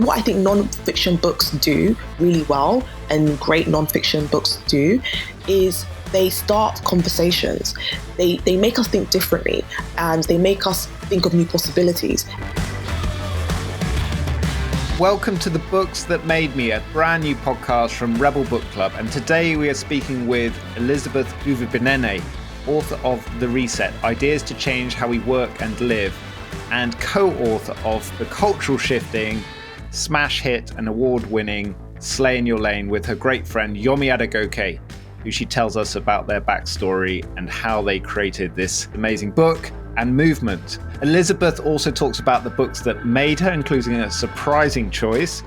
what I think non-fiction books do really well, and great non-fiction books do, is they start conversations. They make us think differently, and they make us think of new possibilities. Welcome to The Books That Made Me, a brand new podcast from Rebel Book Club. And today we are speaking with Elizabeth Uviebinené, author of The Reset, Ideas to Change How We Work and Live, and co-author of the cultural shifting, smash hit and award-winning Slay in Your Lane with her great friend Yomi Adegoke, who she tells us about their backstory and how they created this amazing book and movement. Elizabeth also talks about the books that made her, including a surprising choice,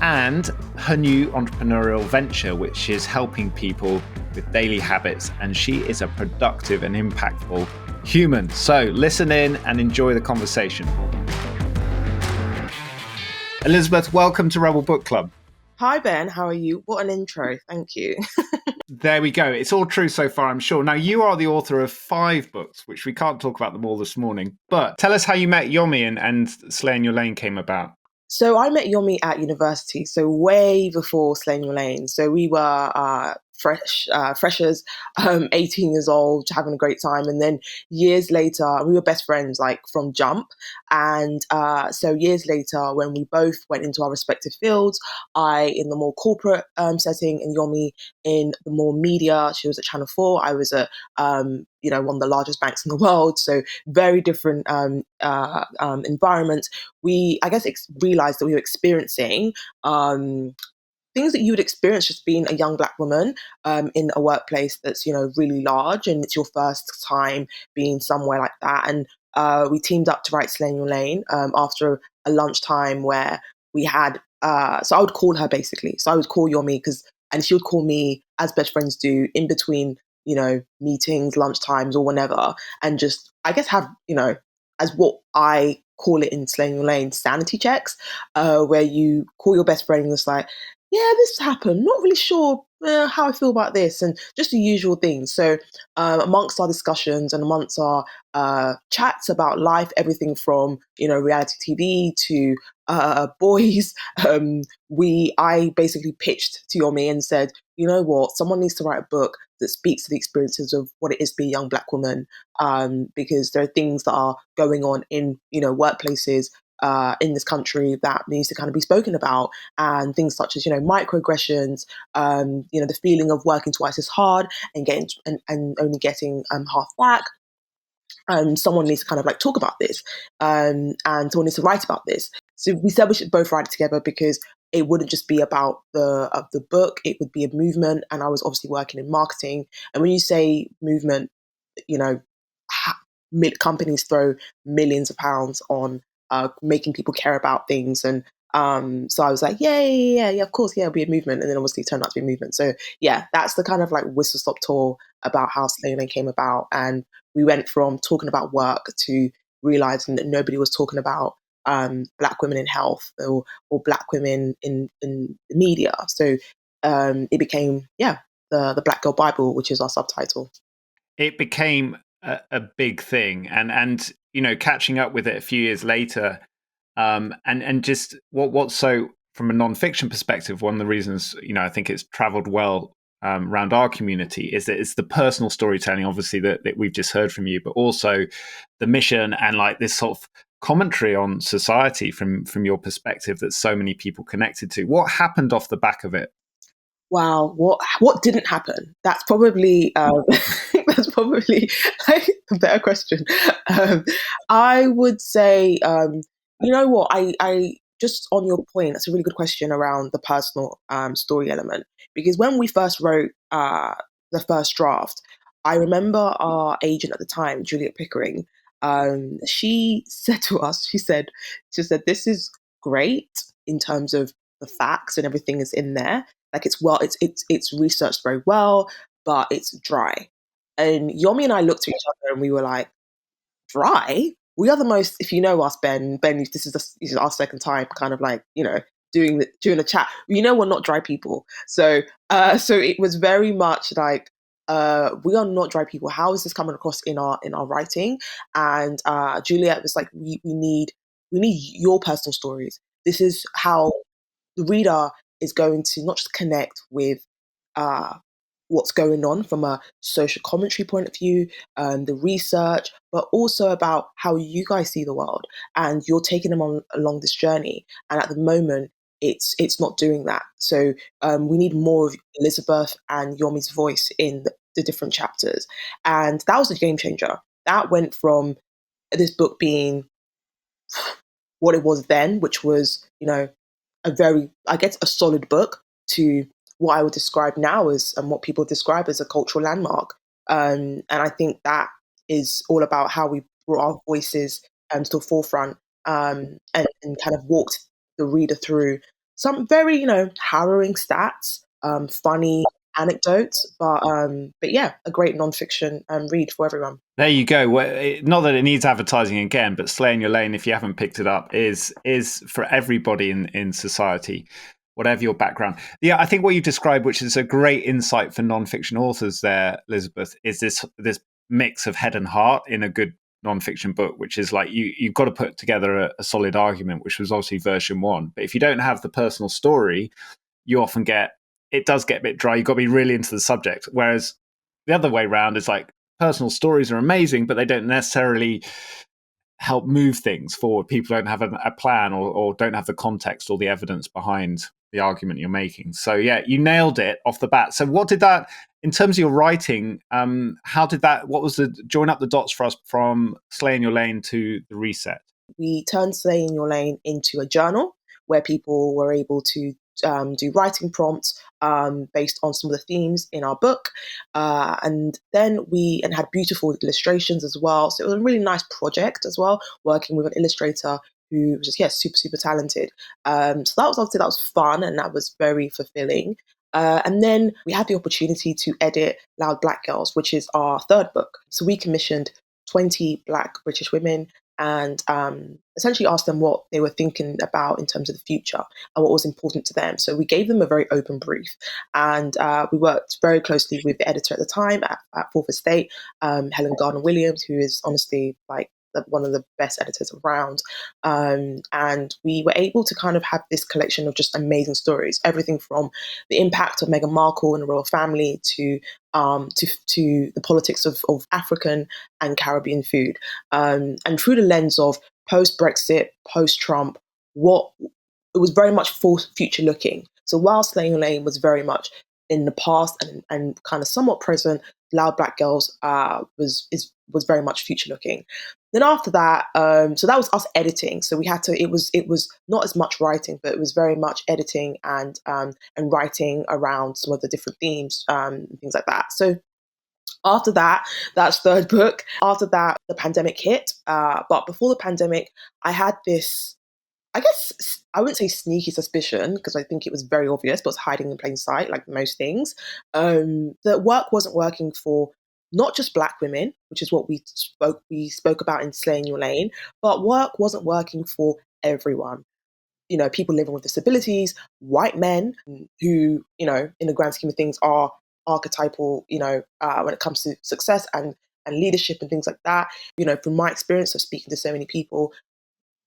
and her new entrepreneurial venture, which is helping people with daily habits. And she is a productive and impactful human. So listen in and enjoy the conversation. Elizabeth, welcome to Rebel Book Club. Hi, Ben. How are you? What an intro. Thank you. There we go. It's all true so far, I'm sure. Now, you are the author of 5 books, which we can't talk about them all this morning. But tell us how you met Yomi and Slay in Your Lane came about. So I met Yomi at university, so way before Slay in Your Lane. So we were freshers, 18 years old, having a great time. And then years later, we were best friends, like from jump. And so years later, when we both went into our respective fields, I in the more corporate setting and Yomi in the more media. She was at Channel 4. I was at one of the largest banks in the world. So very different environments. We, I guess, realized that we were experiencing things that you would experience just being a young Black woman in a workplace that's, really large, and it's your first time being somewhere like that. And we teamed up to write Slay in Your Lane after a lunchtime where we had, so I would call her basically. So I would call Yomi and she would call me, as best friends do, in between, meetings, lunchtimes or whenever, and just, I guess, have, as what I call it in Slay in Your Lane, sanity checks, where you call your best friend and it's like, yeah, this happened, not really sure how I feel about this, and just the usual things. So amongst our discussions and amongst our chats about life, everything from, reality TV to boys, I basically pitched to Yomi and said, you know what, someone needs to write a book that speaks to the experiences of what it is to be a young Black woman, because there are things that are going on in, workplaces in this country that needs to kind of be spoken about, and things such as, microaggressions, the feeling of working twice as hard and getting and only getting half back. Someone needs to kind of like talk about this, and someone needs to write about this. So we said we should both write it together because it wouldn't just be about the book; it would be a movement. And I was obviously working in marketing, and when you say movement, companies throw millions of pounds on making people care about things, and so I was like, yeah, of course, it'll be a movement, and then obviously it turned out to be a movement. So yeah, that's the kind of like whistle stop tour about how Slay in Your Lane came about, and we went from talking about work to realizing that nobody was talking about Black women in health or Black women in the media. So it became the Black Girl Bible, which is our subtitle. It became a big thing, and catching up with it a few years later, and just what's so, from a non-fiction perspective, one of the reasons I think it's traveled well around our community is that it's the personal storytelling, obviously, that we've just heard from you, but also the mission and like this sort of commentary on society from your perspective that so many people connected to. What happened off the back of it? Wow, what didn't happen? That's probably that's probably like a better question. I would say, you know what, I just on your point, that's a really good question around the personal story element. Because when we first wrote the first draft, I remember our agent at the time, Juliet Pickering, she said to us, she said, this is great in terms of the facts and everything is in there. Like it's researched very well, but it's dry. And Yomi and I looked at each other and we were like, dry? We are the most, if you know us, Ben, this is our second time kind of like, doing a chat. We're not dry people. So it was very much like, we are not dry people. How is this coming across in our writing? And Juliet was like, we need your personal stories. this is how the reader is going to not just connect with what's going on from a social commentary point of view, the research, but also about how you guys see the world, and you're taking them along this journey. And at the moment, it's not doing that. So we need more of Elizabeth and Yomi's voice in the different chapters, and that was a game changer. That went from this book being what it was then, which was, a very, I guess, a solid book, to what I would describe now as, and what people describe as, a cultural landmark. And I think that is all about how we brought our voices to the forefront, and kind of walked the reader through some very, harrowing stats, funny anecdotes, but yeah, a great nonfiction read for everyone. There you go. Well, not that it needs advertising again, but Slay in Your Lane, if you haven't picked it up, is for everybody in society, whatever your background. Yeah, I think what you described, which is a great insight for nonfiction authors there, Elizabeth, is this mix of head and heart in a good nonfiction book, which is like you've got to put together a solid argument, which was obviously version one. But if you don't have the personal story, you often it does get a bit dry. You've got to be really into the subject. Whereas the other way around is like, personal stories are amazing, but they don't necessarily help move things forward. People don't have a plan, or don't have the context or the evidence behind the argument you're making. So yeah, you nailed it off the bat. So what did that, in terms of your writing, what was the join up the dots for us from Slay in Your Lane to the reset? We turned Slay in Your Lane into a journal where people were able to do writing prompts based on some of the themes in our book. And then we had beautiful illustrations as well. So it was a really nice project as well, working with an illustrator who was just, super, super talented. So that was fun, and that was very fulfilling. And then we had the opportunity to edit Loud Black Girls, which is our third book. So we commissioned 20 Black British women and essentially asked them what they were thinking about in terms of the future and what was important to them. So we gave them a very open brief, and we worked very closely with the editor at the time at Fourth Estate, Helen Gardner-Williams, who is honestly like one of the best editors around. And we were able to kind of have this collection of just amazing stories, everything from the impact of Meghan Markle and the royal family to the politics of African and Caribbean food, and through the lens of post-Brexit, post-Trump, what it was very much future looking. So while Slay in Your Lane was very much in the past and kind of somewhat present, Loud Black Girls was very much future looking. Then after that, so that was us editing. So we had to. It was not as much writing, but it was very much editing and writing around some of the different themes, things like that. So after that, that's third book. After that, the pandemic hit. But before the pandemic, I had this, I guess I wouldn't say sneaky suspicion, because I think it was very obvious, but it was hiding in plain sight, like most things, that work wasn't working for not just Black women, which is what we spoke about in Slay in Your Lane, but work wasn't working for everyone. People living with disabilities, white men who, in the grand scheme of things, are archetypal, when it comes to success and leadership and things like that. From my experience of speaking to so many people,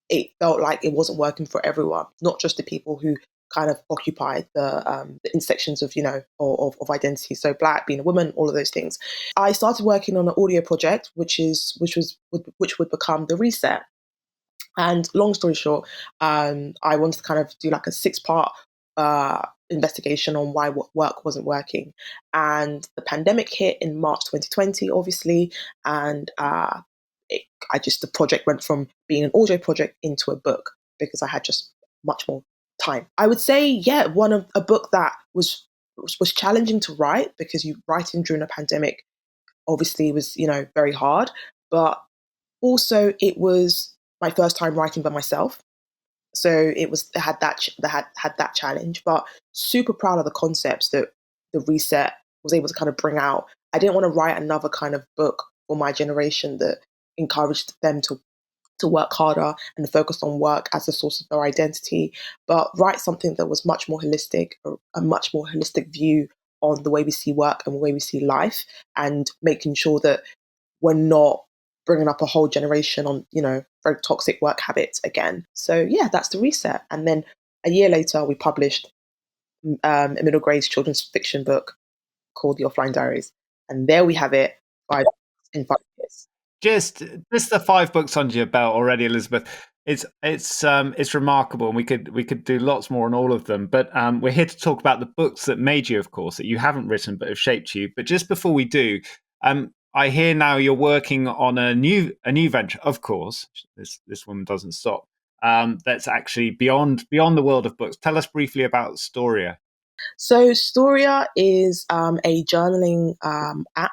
it felt like it wasn't working for everyone, not just the people who kind of occupied the intersections of, of identity. So Black, being a woman, all of those things. I started working on an audio project, which would become the Reset. And long story short, I wanted to kind of do like a 6-part investigation on why work wasn't working. And the pandemic hit in March 2020, obviously, and the project went from being an audio project into a book because I had just much more time. I would say, yeah, a book that was challenging to write, because writing during a pandemic obviously was, very hard, but also it was my first time writing by myself. So it had that challenge, but super proud of the concepts that the Reset was able to kind of bring out. I didn't want to write another kind of book for my generation that encouraged them to work harder and focus on work as a source of their identity, but write something that was much more holistic, a much more holistic view on the way we see work and the way we see life, and making sure that we're not bringing up a whole generation on, very toxic work habits again. So yeah, that's the reset. And then a year later, we published a middle grade children's fiction book called The Offline Diaries. And there we have it, in 5 years. Just the 5 books under your belt already, Elizabeth. It's remarkable, and we could do lots more on all of them. But we're here to talk about the books that made you, of course, that you haven't written but have shaped you. But just before we do, I hear now you're working on a new venture. Of course, this woman doesn't stop. That's actually beyond the world of books. Tell us briefly about Storia. So Storia is a journaling app,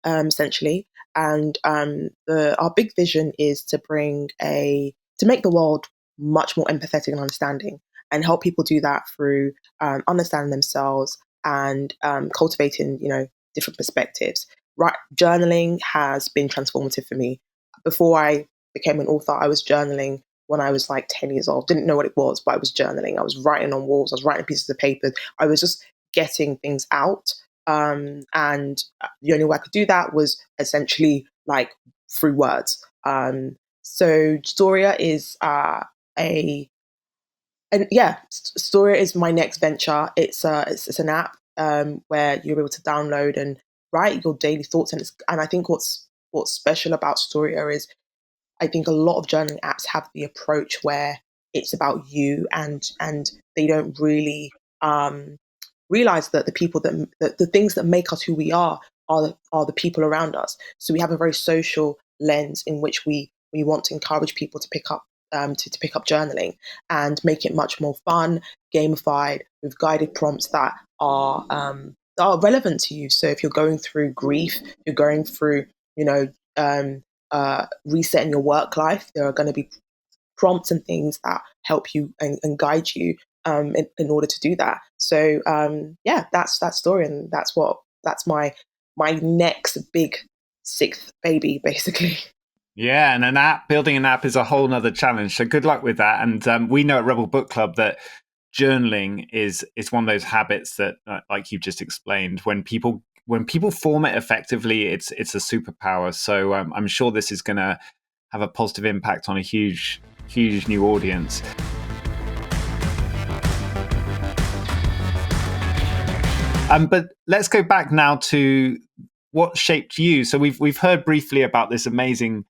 essentially, and our big vision is to make the world much more empathetic and understanding, and help people do that through understanding themselves and cultivating, different perspectives. Right, journaling has been transformative for me. Before I became an author, I was journaling when I was like 10 years old. Didn't know what it was, but I was journaling. I was writing on walls. I was writing pieces of paper. I was just getting things out. And the only way I could do that was essentially like through words. So Storia is Storia is my next venture. It's an app where you're able to download and write your daily thoughts. And I think what's special about Storia is, I think a lot of journaling apps have the approach where it's about you, and they don't really realize that the things that make us who we are the people around us. So we have a very social lens in which we want to encourage people to pick up to pick up journaling and make it much more fun, gamified, with guided prompts that are relevant to you. So if you're going through grief, you're going through, resetting your work life, there are going to be prompts and things that help you and guide you in order to do that. So that's that story, and that's my next big sixth baby, basically. Yeah, and building an app is a whole nother challenge. So good luck with that. And we know at Rebel Book Club that journaling is one of those habits that, like you've just explained, when people form it effectively, it's a superpower. So I'm sure this is going to have a positive impact on a huge new audience. But let's go back now to what shaped you. So we've heard briefly about this amazing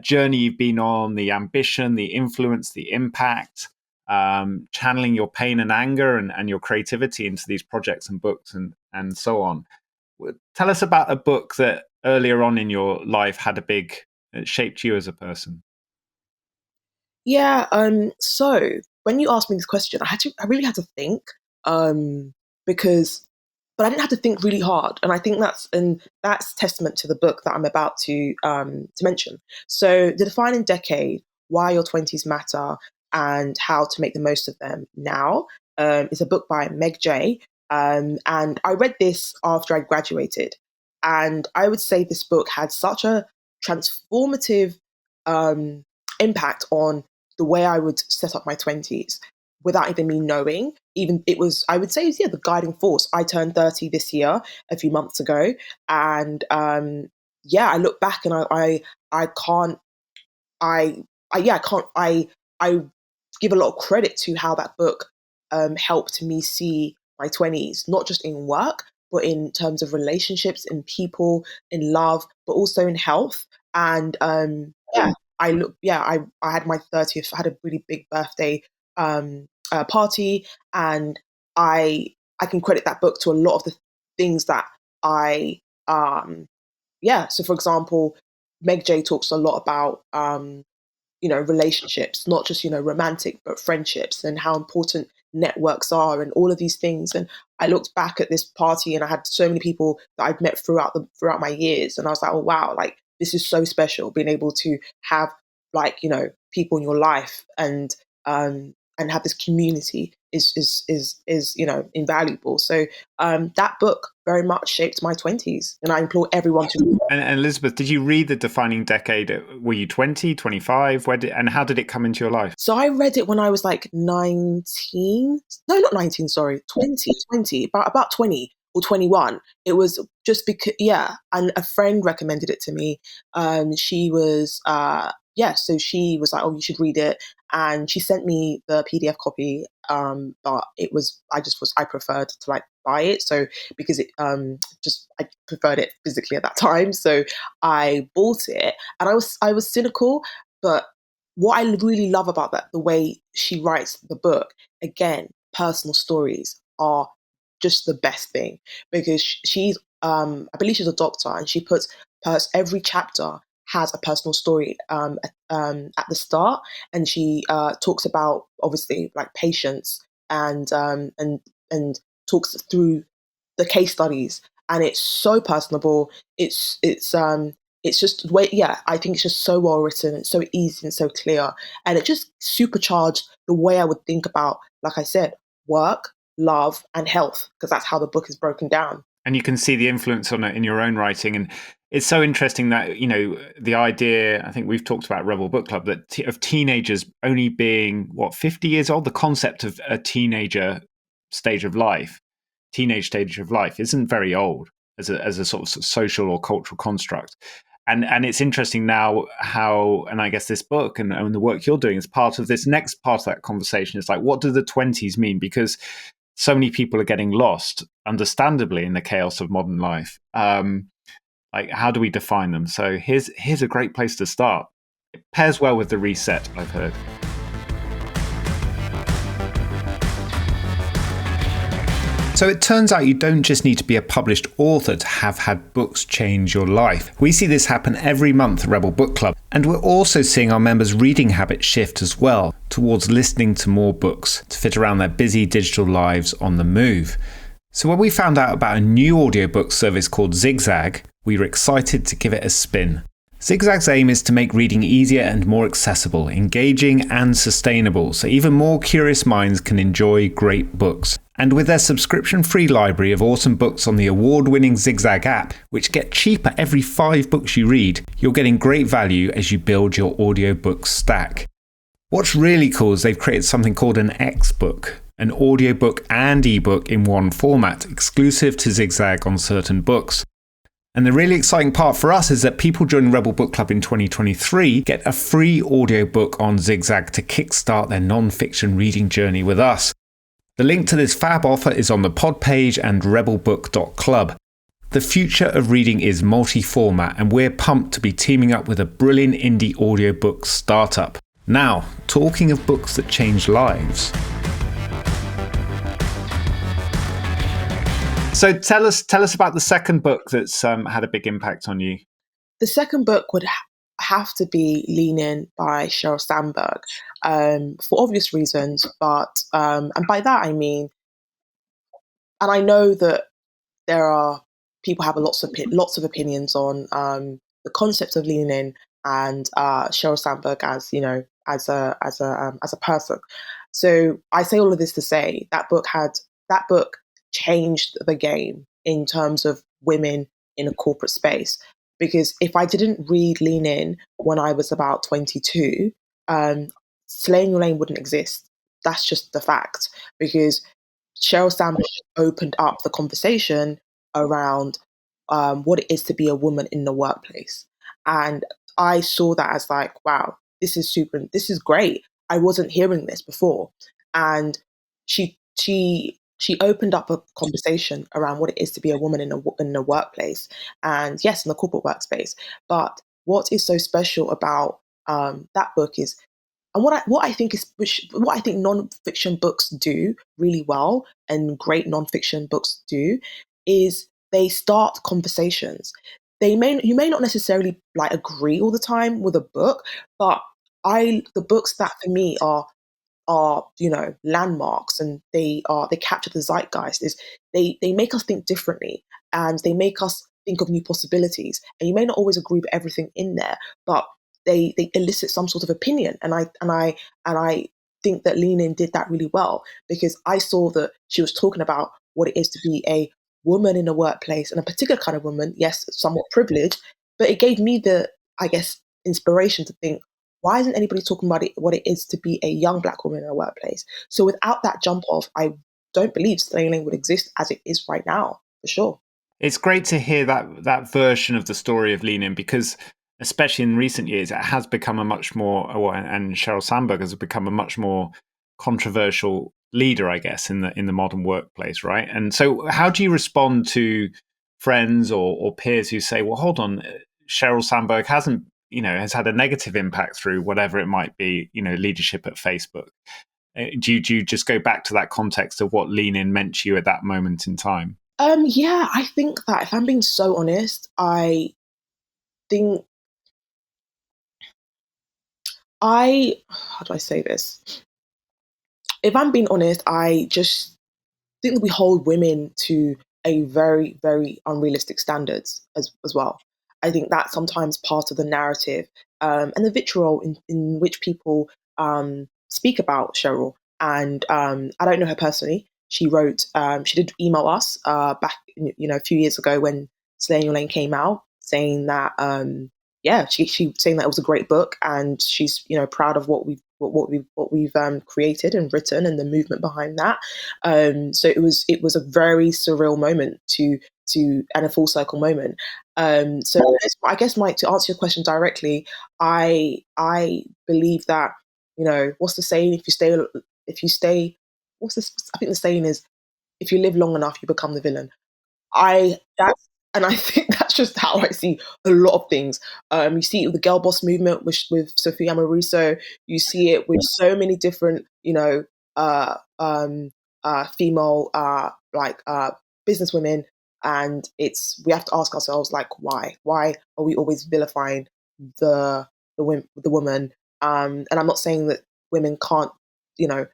journey you've been on, the ambition, the influence, the impact, channeling your pain and anger and your creativity into these projects and books and so on. Tell us about a book that earlier on in your life shaped you as a person. Yeah. So when you asked me this question, I really had to think, but I didn't have to think really hard, and I think that's testament to the book that I'm about to mention. So, The Defining Decade: Why Your Twenties Matter and How to Make the Most of Them Now is a book by Meg Jay, and I read this after I graduated, and I would say this book had such a transformative impact on the way I would set up my 20s without even me knowing. Even it was, I would say, the guiding force. I turned 30 this year, a few months ago, and I look back and I can't, I give a lot of credit to how that book helped me see my 20s, not just in work, but in terms of relationships, in people, in love, but also in health. And I had my 30th. I had a really big birthday party, and I can credit that book to a lot of the things that I So for example, Meg Jay talks a lot about relationships, not just romantic, but friendships, and how important networks are, and all of these things. And I looked back at this party, and I had so many people that I'd met throughout my years, and I was like, oh wow, like this is so special, being able to have people in your life and have this community is invaluable. So that book very much shaped my 20s, and I implore everyone to read it. And Elizabeth, did you read The Defining Decade? Were you 20, 25? And how did it come into your life? So I read it when I was like 19. No, not 19, sorry, 20, about 20, or 21. It was just because, and a friend recommended it to me. She was, so she was like, oh, you should read it. And she sent me the PDF copy, but I preferred to like buy it. So because I preferred it physically at that time. So I bought it, and I was cynical, but what I really love about that, the way she writes the book, again, personal stories are just the best thing, because she's, I believe she's a doctor, and she puts every chapter has a personal story at the start, and she talks about, obviously, like patients, and talks through the case studies, and it's so personable. It's just the way, I think it's just so well written. It's so easy and so clear, and it just supercharged the way I would think about, like I said, work, love, and health, because that's how the book is broken down. And you can see the influence on it in your own writing. And it's so interesting that, you know, the idea, I think we've talked about Rebel Book Club, that of teenagers only being, 50 years old, the concept of a teenage stage of life isn't very old as a sort of social or cultural construct. And it's interesting now how, and I guess this book and the work you're doing is part of this next part of that conversation. It's like, what do the 20s mean? Because so many people are getting lost, understandably, in the chaos of modern life. Like, how do we define them? So here's a great place to start. It pairs well with the reset, I've heard. So it turns out you don't just need to be a published author to have had books change your life. We see this happen every month at Rebel Book Club, and we're also seeing our members' reading habits shift as well, towards listening to more books to fit around their busy digital lives on the move. So when we found out about a new audiobook service called Zigzag, we were excited to give it a spin. Zigzag's aim is to make reading easier and more accessible, engaging and sustainable, so even more curious minds can enjoy great books. And with their subscription-free library of awesome books on the award-winning Zigzag app, which get cheaper every 5 books you read, you're getting great value as you build your audiobook stack. What's really cool is they've created something called an X-book, an audiobook and ebook in one format, exclusive to Zigzag on certain books. And the really exciting part for us is that people joining Rebel Book Club in 2023 get a free audiobook on Zigzag to kickstart their non-fiction reading journey with us. The link to this fab offer is on the pod page and rebelbook.club. The future of reading is multi-format, and we're pumped to be teaming up with a brilliant indie audiobook startup. Now, talking of books that change lives. So tell us about the second book that's had a big impact on you. The second book would have to be Lean In by Sheryl Sandberg, for obvious reasons. But and by that I mean, and I know that there are people have lots of opinions on the concept of Lean In and Sheryl Sandberg as, you know, as a person. So I say all of this to say that book changed the game in terms of women in a corporate space. Because if I didn't read Lean In when I was about 22, Slaying Your Lane wouldn't exist. That's just the fact. Because Sheryl Sandberg opened up the conversation around what it is to be a woman in the workplace. And I saw that as like, wow, this is great. I wasn't hearing this before. And she opened up a conversation around what it is to be a woman in the workplace, and yes, in the corporate workspace. But what is so special about that book is, and what I think non-fiction books do really well, and great non-fiction books do, is they start conversations. You may not necessarily like agree all the time with a book, but the books that for me are you know, landmarks, and they capture the zeitgeist, is they make us think differently, and they make us think of new possibilities. And you may not always agree with everything in there, but they elicit some sort of opinion. And I think that Lean In did that really well, because I saw that she was talking about what it is to be a woman in a workplace, and a particular kind of woman, yes, somewhat privileged, but it gave me the, I guess, inspiration to think, why isn't anybody talking about what it is to be a young Black woman in a workplace? So without that jump off, I don't believe Slaying Lane would exist as it is right now, for sure. It's great to hear that version of the story of Lean In, because especially in recent years, it has become a much more, and Sheryl Sandberg has become a much more controversial leader, I guess, in the modern workplace, right? And so, how do you respond to friends or peers who say, "Well, hold on, Sheryl Sandberg has had a negative impact through whatever it might be, leadership at Facebook." Do you just go back to that context of what Lean In meant to you at that moment in time? Yeah, I think that if I'm being so honest, I think how do I say this? If I'm being honest, I just think that we hold women to a very, very unrealistic standards as well. I think that's sometimes part of the narrative, and the vitriol in which people speak about Cheryl. And I don't know her personally. She did email us back, a few years ago when Slaying Your Lane came out, saying that, yeah, she saying that it was a great book, and she's proud of what we've created and written, and the movement behind that. So it was a very surreal moment and a full circle moment. So I guess, Mike, to answer your question directly, I believe that, what's the saying? If you stay, what's this? I think the saying is, if you live long enough, you become the villain. I that's and I think that's just how I see a lot of things. You see it with the girl boss movement with Sophia Amoruso. You see it with so many different, female business women, and we have to ask ourselves, like, why? Why are we always vilifying the woman? And I'm not saying that women can't, you know,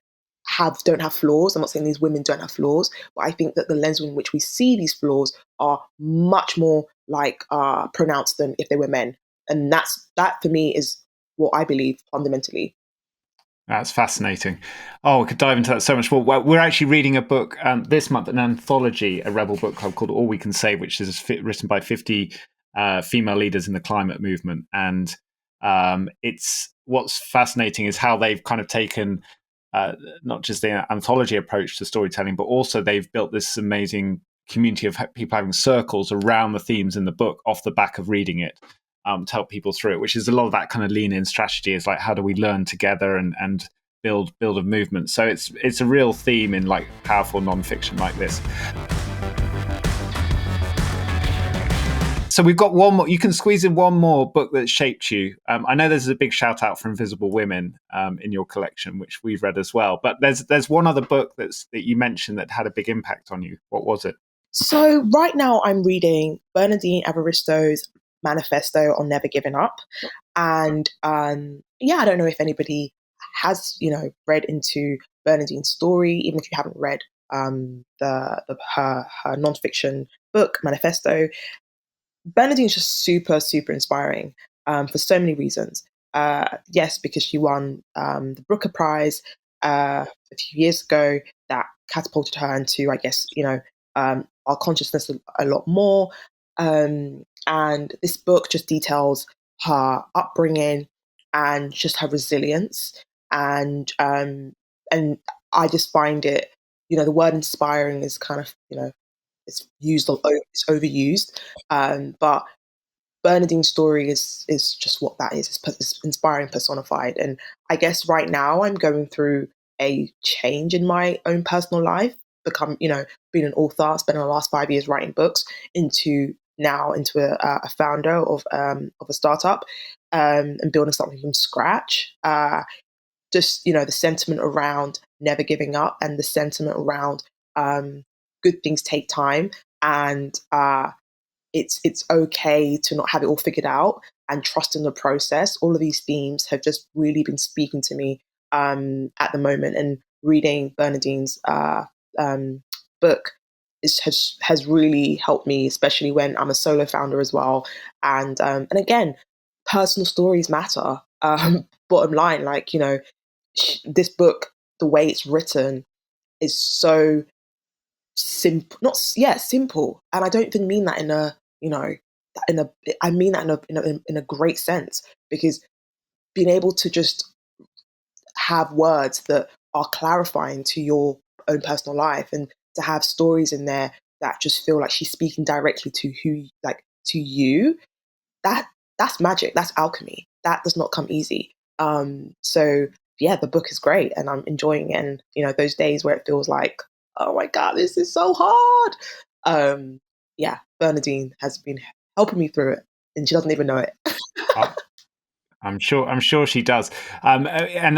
don't have flaws. I'm not saying these women don't have flaws, but I think that the lens in which we see these flaws are much more pronounced than if they were men. And that for me is what I believe fundamentally. That's fascinating. Oh, we could dive into that so much more. Well, we're actually reading a book this month, an anthology, a Rebel book club called All We Can Say, which is written by 50 female leaders in the climate movement. And it's what's fascinating is how they've kind of taken not just the anthology approach to storytelling, but also they've built this amazing community of people having circles around the themes in the book off the back of reading it. To help people through it, which is a lot of that kind of lean in strategy, is like, how do we learn together and build a movement? So it's a real theme in like powerful nonfiction like this. So we've got one more. You can squeeze in one more book that shaped you. I know there's a big shout out for Invisible Women in your collection, which we've read as well. But there's one other book that you mentioned that had a big impact on you. What was it? So right now I'm reading Bernardine Evaristo's manifesto on never giving up. And yeah, I don't know if anybody has, read into Bernardine's story, even if you haven't read her nonfiction book, Manifesto. Bernardine's just super, super inspiring for so many reasons. Yes, because she won the Booker Prize a few years ago, that catapulted her into, I guess, our consciousness a lot more. And this book just details her upbringing and just her resilience. And I just find it, the word inspiring is kind of, it's overused. But Bernardine's story is just what that is. It's inspiring personified. And I guess right now I'm going through a change in my own personal life. Being an author, spending the last 5 years writing books, into a founder of a startup, and building something from scratch. Just the sentiment around never giving up, and the sentiment around good things take time, and it's okay to not have it all figured out, and trust in the process. All of these themes have just really been speaking to me at the moment, and reading Bernardine's book has really helped me, especially when I'm a solo founder as well. And again, personal stories matter. Bottom line, this book, the way it's written, is so simple. Not yeah, simple, and I don't even mean that in a in a I mean that in a great sense, because being able to just have words that are clarifying to your own personal life, and to have stories in there that just feel like she's speaking directly to to you, that's magic. That's alchemy. That does not come easy. So yeah, the book is great and I'm enjoying it. And those days where it feels like, oh my God, this is so hard. Yeah, Bernadine has been helping me through it, and she doesn't even know it. I'm sure she does. And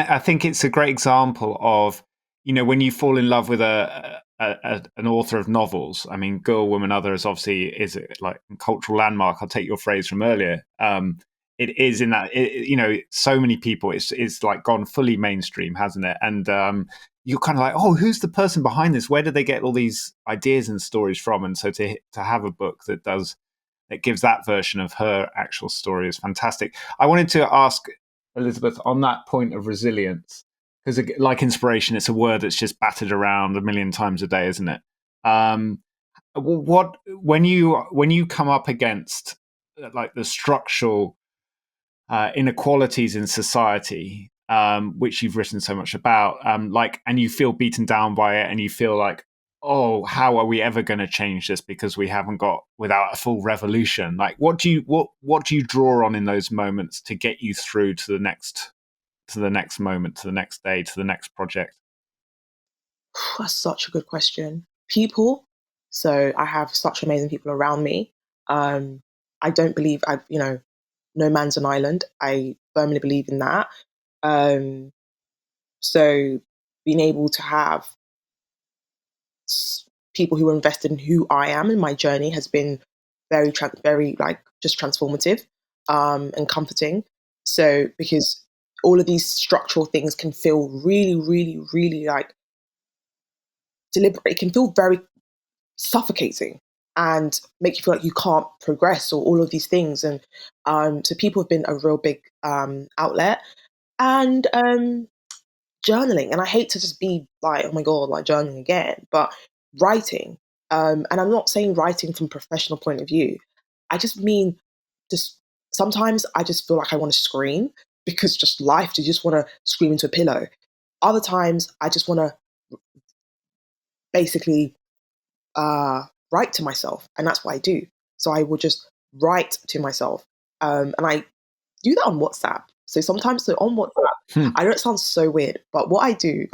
I think it's a great example of, when you fall in love with an author of novels. I mean, Girl, Woman, Other is obviously is like a cultural landmark. I'll take your phrase from earlier. It is in that, so many people, it's like gone fully mainstream, hasn't it? And you're kind of like, oh, who's the person behind this? Where did they get all these ideas and stories from? And so to have a book that gives that version of her actual story is fantastic. I wanted to ask Elizabeth on that point of resilience, because like inspiration, it's a word that's just battered around a million times a day, isn't it? What when you come up against like the structural inequalities in society, which you've written so much about, and you feel beaten down by it, and you feel like, oh, how are we ever going to change this because we haven't got without a full revolution? Like, what do you draw on in those moments to get you through to the next moment, to the next day, to the next project? That's such a good question. People. So I have such amazing people around me. I don't believe no man's an island. I firmly believe in that. Um, so being able to have people who are invested in who I am and my journey has been very like just transformative, and comforting. So because all of these structural things can feel really, really, really like deliberate. It can feel very suffocating and make you feel like you can't progress or all of these things. And so people have been a real big outlet. And journaling. And I hate to just be like, oh my God, like journaling again, but writing. And I'm not saying writing from a professional point of view. I just mean just sometimes I just feel like I want to scream because just life, you just want to scream into a pillow. Other times I just want to basically write to myself, and that's what I do. So I will just write to myself, and I do that on WhatsApp. So sometimes, so on WhatsApp, I know it sounds so weird, but what I do.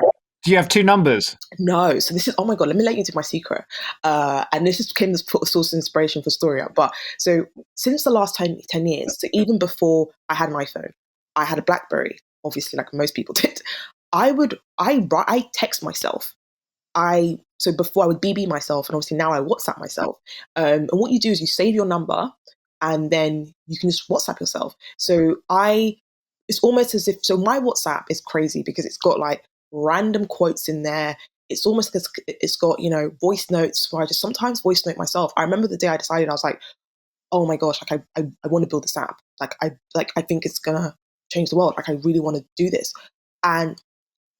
Do you have two numbers? No, so this is, oh my God, let me let you into my secret. And this became the source of inspiration for Storia. But so since the last 10 years, so even before I had an iPhone, I had a BlackBerry, obviously, like most people did. I text myself. So before I would BB myself, and obviously now I WhatsApp myself. And what you do is you save your number, and then you can just WhatsApp yourself. So it's almost as if, so my WhatsApp is crazy because it's got like random quotes in there. It's almost like it's got, voice notes where I just sometimes voice note myself. I remember the day I decided, I was like, oh my gosh, like I want to build this app. I think it's gonna change the world. Like I really want to do this. And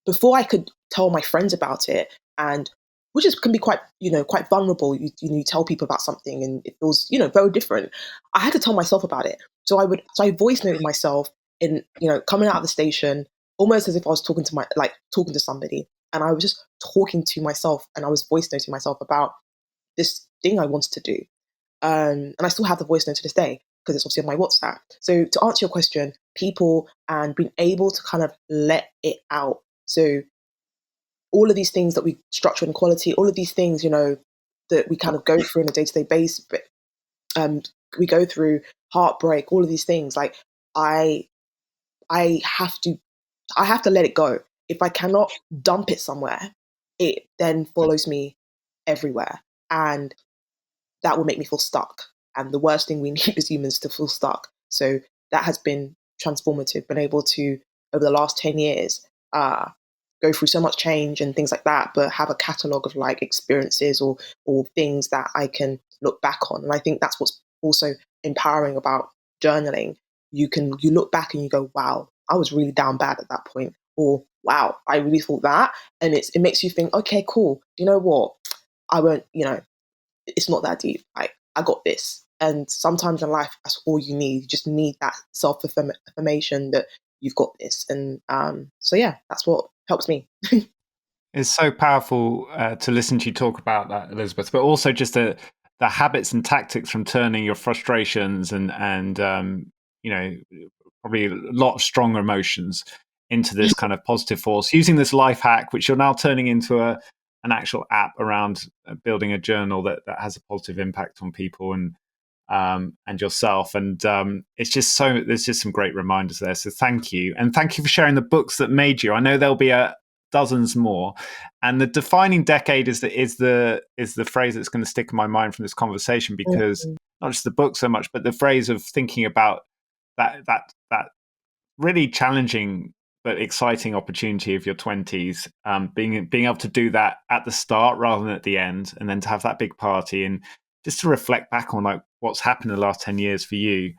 before I could tell my friends about it, and which can be quite, quite vulnerable. You tell people about something and it feels, very different. I had to tell myself about it. So I voice noted myself in, coming out of the station, almost as if I was talking to somebody. And I was just talking to myself, and I was voice noting myself about this thing I wanted to do. And I still have the voice note to this day because it's obviously on my WhatsApp. So to answer your question, people and being able to kind of let it out. So all of these things that we structure inequality, all of these things, that we kind of go through on a day-to-day basis, but we go through heartbreak, all of these things. Like I have to let it go. If I cannot dump it somewhere, it then follows me everywhere, and that will make me feel stuck. And the worst thing we need as humans to feel stuck. So that has been transformative. Been able to, over the last 10 years, go through so much change and things like that, but have a catalogue of like experiences or things that I can look back on. And I think that's what's also empowering about journaling. You look back and you go, wow, I was really down bad at that point. Or wow, I really thought that. And it makes you think, okay, cool. You know what? I won't, it's not that deep. Like, I got this. And sometimes in life, that's all you need. You just need that self-affirmation that you've got this. And so, yeah, that's what helps me. It's so powerful to listen to you talk about that, Elizabeth, but also just the habits and tactics from turning your frustrations and probably a lot of strong emotions into this kind of positive force, using this life hack, which you're now turning into an actual app around building a journal that has a positive impact on people and yourself. And there's just some great reminders there. So thank you. And thank you for sharing the books that made you. I know there'll be dozens more. And the defining decade is the phrase that's going to stick in my mind from this conversation, because not just the book so much, but the phrase of thinking about that really challenging but exciting opportunity of your 20s, being able to do that at the start rather than at the end, and then to have that big party and just to reflect back on like what's happened in the last 10 years for you,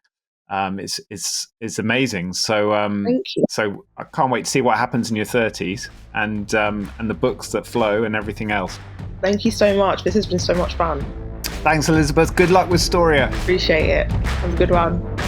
is amazing. So Thank you. so I can't wait to see what happens in your 30s and the books that flow and everything else. Thank you so much. This has been so much fun. Thanks, Elizabeth. Good luck with Storia. Appreciate it. Have a good one.